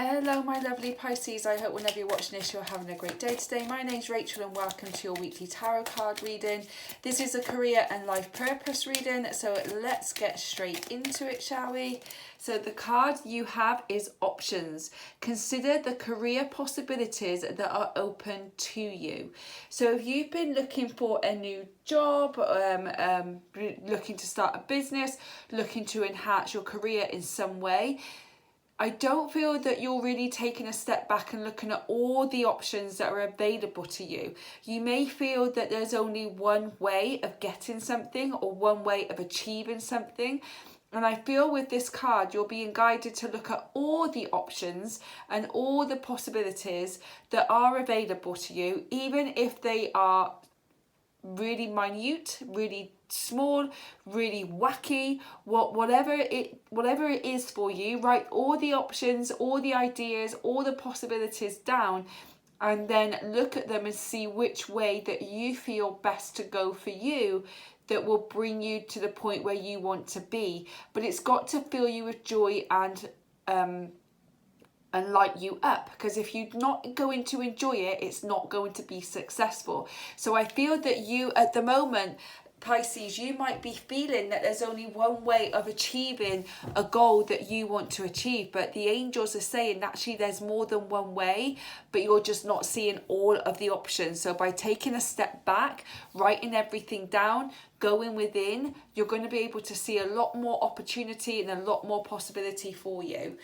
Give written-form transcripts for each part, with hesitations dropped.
Hello my lovely Pisces, I hope whenever you're watching this you're having a great day today. My name's Rachel and welcome to your weekly tarot card reading. This is a career and life purpose reading, so let's get straight into it, shall we? So the card you have is options. Consider the career possibilities that are open to you. So if you've been looking for a new job, looking to start a business, looking to enhance your career in some way, I don't feel that you're really taking a step back and looking at all the options that are available to you. You may feel that there's only one way of getting something or one way of achieving something. And I feel with this card, you're being guided to look at all the options and all the possibilities that are available to you, even if they are really minute, really small, really wacky, whatever it is for you. Write all the options, all the ideas, all the possibilities down, and then look at them and see which way that you feel best to go for you, that will bring you to the point where you want to be. But it's got to fill you with joy and light you up, because if you're not going to enjoy it, it's not going to be successful. So I feel that you at the moment, Pisces, you might be feeling that there's only one way of achieving a goal that you want to achieve, but the angels are saying actually there's more than one way, but you're just not seeing all of the options. So by taking a step back, writing everything down, going within, you're going to be able to see a lot more opportunity and a lot more possibility for you.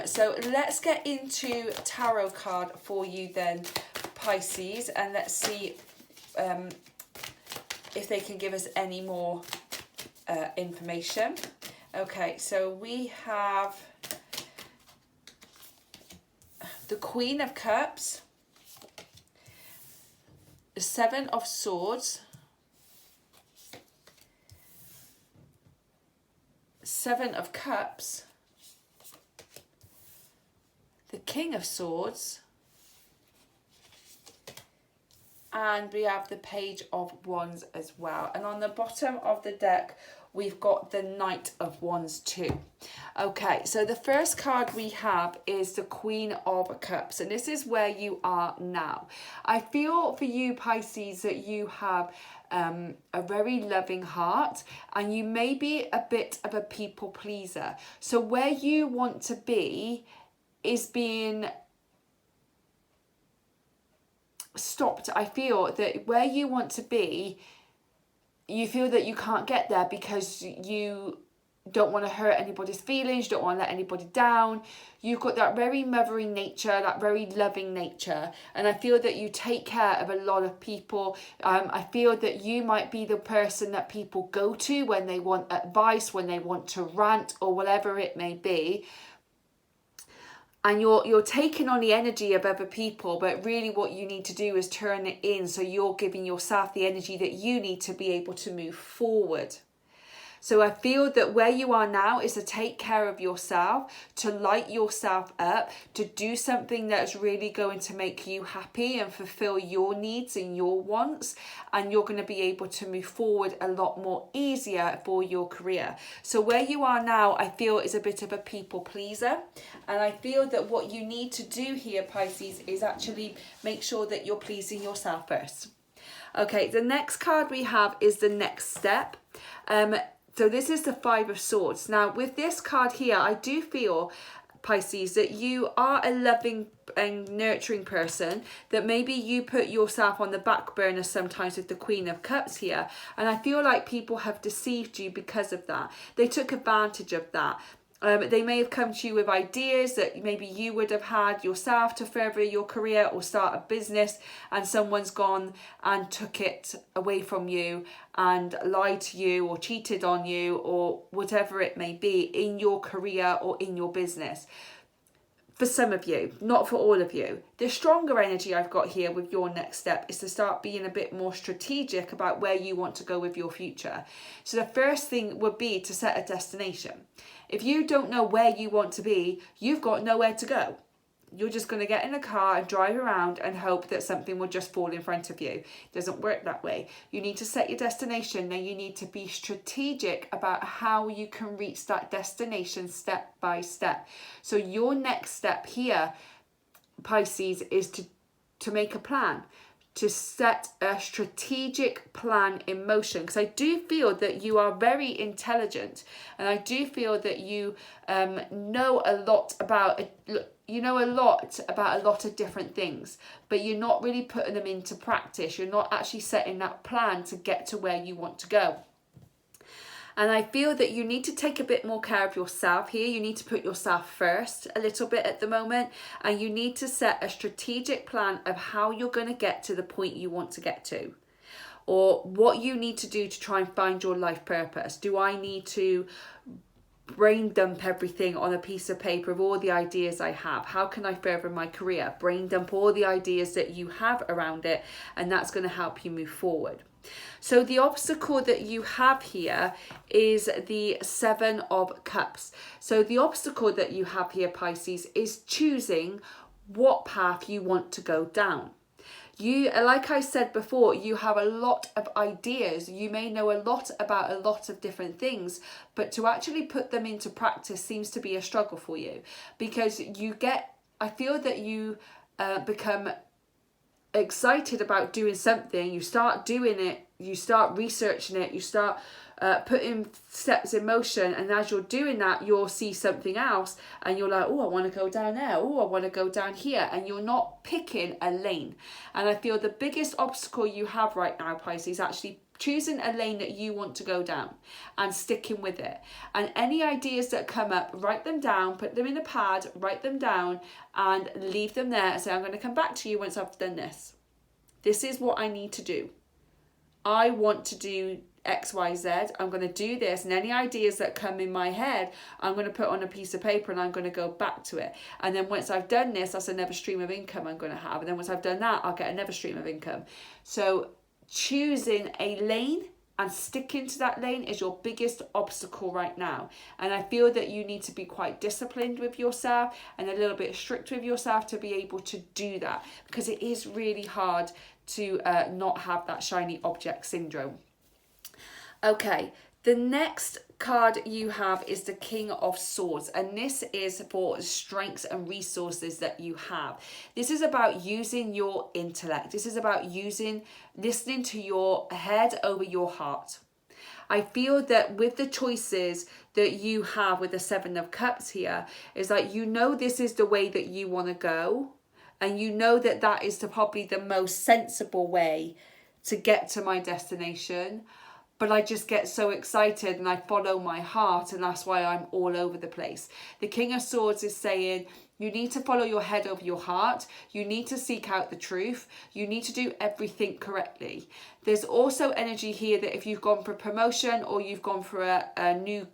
So let's get into tarot card for you then, Pisces, and let's see if they can give us any more information. Okay, so we have the Queen of Cups, the Seven of Swords, Seven of Cups, the King of Swords, and we have the Page of Wands as well. And on the bottom of the deck, we've got the Knight of Wands too. Okay, so the first card we have is the Queen of Cups, and this is where you are now. I feel for you, Pisces, that you have a very loving heart, and you may be a bit of a people pleaser. So where you want to be is being stopped. I feel that where you want to be, you feel that you can't get there because you don't want to hurt anybody's feelings, you don't want to let anybody down. You've got that very mothering nature, that very loving nature, and I feel that you take care of a lot of people. I feel that you might be the person that people go to when they want advice, when they want to rant, or whatever it may be. And you're taking on the energy of other people, but really what you need to do is turn it in, so you're giving yourself the energy that you need to be able to move forward. So I feel that where you are now is to take care of yourself, to light yourself up, to do something that's really going to make you happy and fulfill your needs and your wants, and you're going to be able to move forward a lot more easier for your career. So where you are now, I feel, is a bit of a people pleaser, and I feel that what you need to do here, Pisces, is actually make sure that you're pleasing yourself first. Okay, the next card we have is the next step. So this is the Five of Swords. Now with this card here, I do feel, Pisces, that you are a loving and nurturing person, that maybe you put yourself on the back burner sometimes with the Queen of Cups here, and I feel like people have deceived you because of that. They took advantage of that. They may have come to you with ideas that maybe you would have had yourself to further your career or start a business, and someone's gone and took it away from you and lied to you or cheated on you or whatever it may be in your career or in your business. For some of you, not for all of you. The stronger energy I've got here with your next step is to start being a bit more strategic about where you want to go with your future. So the first thing would be to set a destination. If you don't know where you want to be, you've got nowhere to go. you're just going to get in a car and drive around and hope that something will just fall in front of you. It doesn't work that way. You need to set your destination. Then you need to be strategic about how you can reach that destination step by step. So your next step here, Pisces, is to make a plan, to set a strategic plan in motion, because I do feel that you are very intelligent, and I do feel that you know a lot about a lot of different things, but you're not really putting them into practice. You're not actually setting that plan to get to where you want to go. And I feel that you need to take a bit more care of yourself here. You need to put yourself first a little bit at the moment. And you need to set a strategic plan of how you're going to get to the point you want to get to. Or what you need to do to try and find your life purpose. Do I need to brain dump everything on a piece of paper of all the ideas I have? How can I further my career? Brain dump all the ideas that you have around it. And that's going to help you move forward. So the obstacle that you have here is the Seven of Cups. So the obstacle that you have here, Pisces, is choosing what path you want to go down. You, like I said before, you have a lot of ideas. You may know a lot about a lot of different things, but to actually put them into practice seems to be a struggle for you, because I feel that you become excited about doing something, you start doing it, you start researching it, you start putting steps in motion, and as you're doing that, you'll see something else and you're like, oh, I want to go down there, oh, I want to go down here, and you're not picking a lane. And I feel the biggest obstacle you have right now, Pisces, is actually choosing a lane that you want to go down and sticking with it. And any ideas that come up, write them down, put them in a pad, write them down and leave them there and say, I'm going to come back to you once I've done this. This is what I need to do. I want to do X, Y, Z. I'm going to do this, and any ideas that come in my head, I'm going to put on a piece of paper and I'm going to go back to it. And then once I've done this, that's another stream of income I'm going to have. And then once I've done that, I'll get another stream of income. So choosing a lane and sticking to that lane is your biggest obstacle right now. And I feel that you need to be quite disciplined with yourself and a little bit strict with yourself to be able to do that, because it is really hard to not have that shiny object syndrome. Okay, the next card you have is the King of Swords, and this is for strengths and resources that you have. This is about using your intellect. This is about listening to your head over your heart. I feel that with the choices that you have with the Seven of Cups here, is like, you know, this is the way that you want to go, and you know that that is probably the most sensible way to get to my destination. But I just get so excited and I follow my heart, and that's why I'm all over the place. The King of Swords is saying you need to follow your head over your heart. You need to seek out the truth. You need to do everything correctly. There's also energy here that if you've gone for promotion or you've gone for a new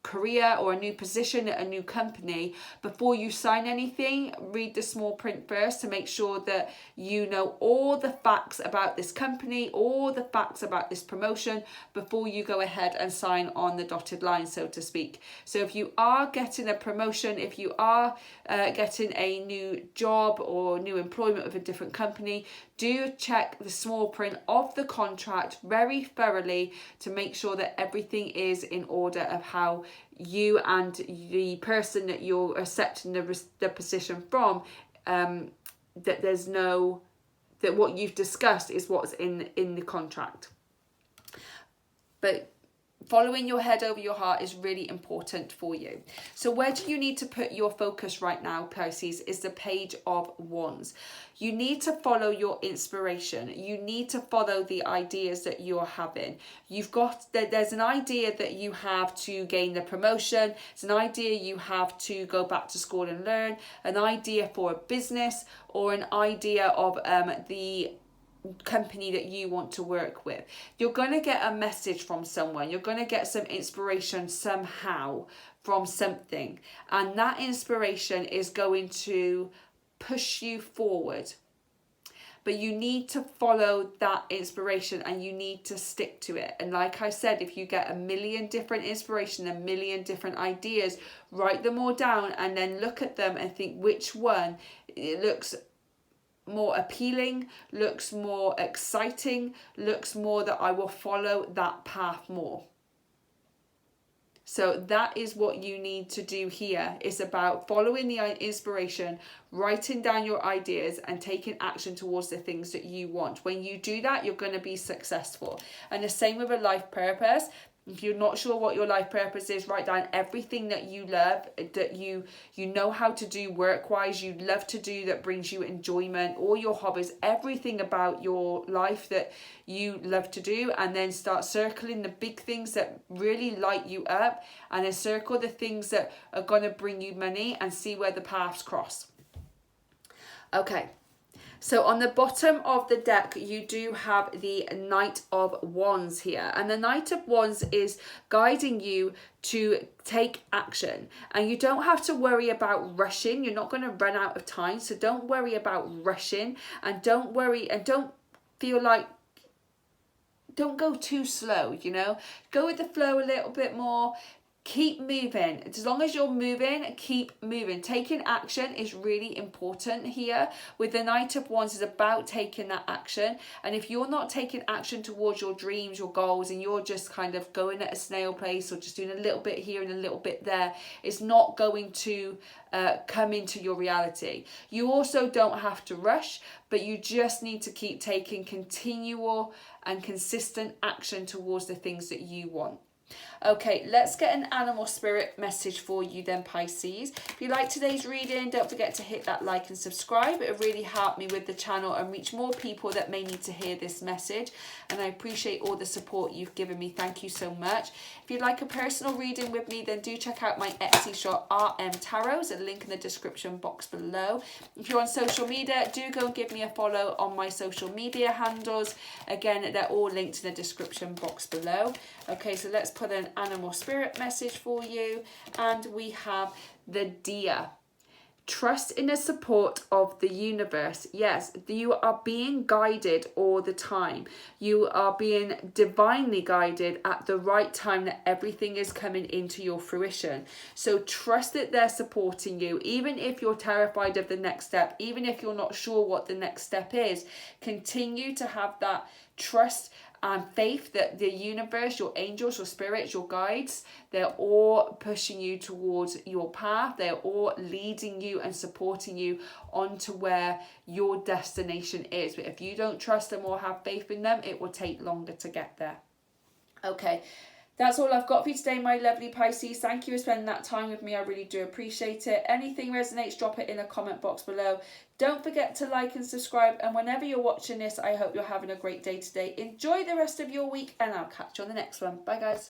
career or a new position at a new company, before you sign anything, read the small print first to make sure that you know all the facts about this company, all the facts about this promotion before you go ahead and sign on the dotted line, so to speak. So if you are getting a promotion, if you are getting a new job or new employment with a different company, do check the small print of the contract very thoroughly to make sure that everything is in order of how you and the person that you're accepting the position from, that what you've discussed is what's in the contract. But following your head over your heart is really important for you. So where do you need to put your focus right now, Pisces, is the Page of Wands. You need to follow your inspiration. You need to follow the ideas that you're having. There's an idea that you have to gain the promotion. It's an idea you have to go back to school and learn. An idea for a business, or an idea of the company that you want to work with. You're going to get a message from someone. You're going to get some inspiration somehow from something, and that inspiration is going to push you forward. but you need to follow that inspiration and you need to stick to it. And like I said, if you get a million different inspiration, a million different ideas, write them all down and then look at them and think which one it looks more appealing, looks more exciting, looks more that I will follow that path more. So that is what you need to do here. It's about following the inspiration, writing down your ideas and taking action towards the things that you want. When you do that, you're going to be successful. And the same with a life purpose. If you're not sure what your life purpose is, write down everything that you love, that you know how to do work-wise, you love to do, that brings you enjoyment, all your hobbies, everything about your life that you love to do, and then start circling the big things that really light you up, and then circle the things that are going to bring you money and see where the paths cross. Okay. So on the bottom of the deck, you do have the Knight of Wands here. And the Knight of Wands is guiding you to take action. And you don't have to worry about rushing. You're not going to run out of time. So don't worry about rushing. And don't worry and don't feel like, don't go too slow, you know. Go with the flow a little bit more. Keep moving. As long as you're moving, keep moving. Taking action is really important here. With the Knight of Wands, is about taking that action. And if you're not taking action towards your dreams, your goals, and you're just kind of going at a snail pace or just doing a little bit here and a little bit there, it's not going to come into your reality. You also don't have to rush, but you just need to keep taking continual and consistent action towards the things that you want. Okay, let's get an animal spirit message for you then, Pisces. If you like today's reading, don't forget to hit that like and subscribe. It will really help me with the channel and reach more people that may need to hear this message. And I appreciate all the support you've given me. Thank you so much. If you'd like a personal reading with me, then do check out my Etsy shop, RM Tarot. There's a link in the description box below. If you're on social media, do go and give me a follow on my social media handles. Again, they're all linked in the description box below. Okay, so let's put an animal spirit message for you, and we have the deer. Trust in the support of the universe. Yes, you are being guided all the time. You are being divinely guided at the right time, that everything is coming into your fruition. So trust that they're supporting you, even if you're terrified of the next step, even if you're not sure what the next step is. Continue to have that trust and faith that the universe, your angels, your spirits, your guides, they're all pushing you towards your path. They're all leading you and supporting you onto where your destination is. But if you don't trust them or have faith in them, it will take longer to get there. Okay, that's all I've got for you today, my lovely Pisces. Thank you for spending that time with me. I really do appreciate it. Anything resonates, drop it in the comment box below. Don't forget to like and subscribe. And whenever you're watching this, I hope you're having a great day today. Enjoy the rest of your week, and I'll catch you on the next one. Bye, guys.